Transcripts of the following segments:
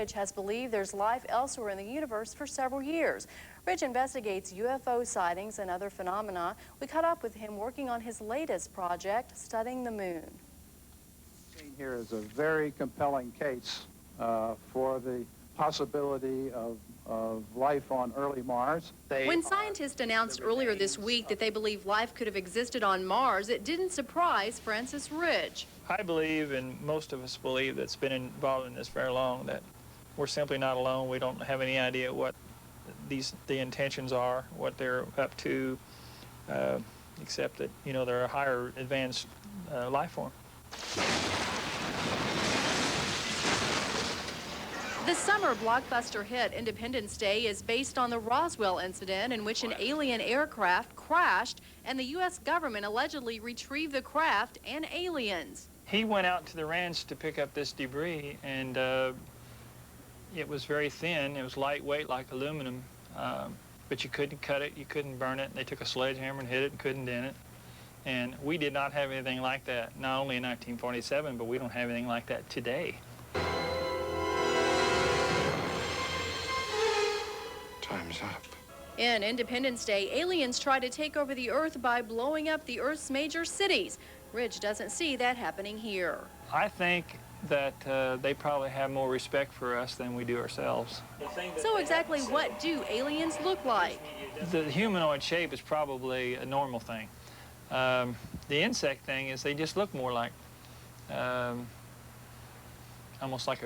Ridge has believed there's life elsewhere in the universe for several years. Ridge investigates UFO sightings and other phenomena. We caught up with him working on his latest project, studying the moon. Here is a very compelling case for the possibility of life on early Mars. When scientists announced earlier this week that they believe life could have existed on Mars, it didn't surprise Francis Ridge. I believe, and most of us believe that's been involved in this very long, that we're simply not alone. We don't have any idea what the intentions are, what they're up to, except that, you know, they're a higher advanced life form. The summer blockbuster hit Independence Day is based on the Roswell incident in which an alien aircraft crashed and the U.S. government allegedly retrieved the craft and aliens. He went out to the ranch to pick up this debris, and it was very thin. It was lightweight like aluminum, but you couldn't cut it, you couldn't burn it. They took a sledgehammer and hit it and couldn't dent it. And we did not have anything like that, not only in 1947, but we don't have anything like that today. Time's up. In Independence Day, aliens try to take over the Earth by blowing up the Earth's major cities. Ridge doesn't see that happening here. I think that they probably have more respect for us than we do ourselves. So exactly what do aliens look like? The humanoid shape is probably a normal thing. The insect thing is they just look more like, almost like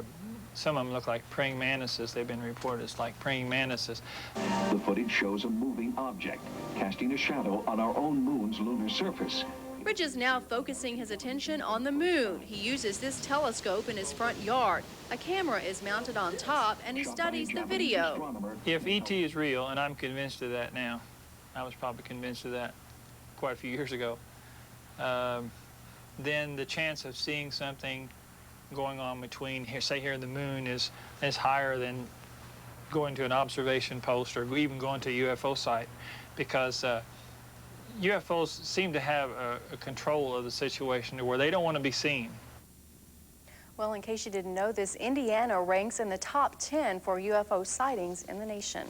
some of them look like praying mantises. They've been reported as like praying mantises. The footage shows a moving object, casting a shadow on our own moon's lunar surface. Ridge is now focusing his attention on the moon. He uses this telescope in his front yard. A camera is mounted on top, and he studies the video. If ET is real, and I'm convinced of that now, I was probably convinced of that quite a few years ago, then the chance of seeing something going on between, here, say here, the moon is higher than going to an observation post or even going to a UFO site, because UFOs seem to have a control of the situation where they don't want to be seen. Well, in case you didn't know this, Indiana ranks in the top 10 for UFO sightings in the nation.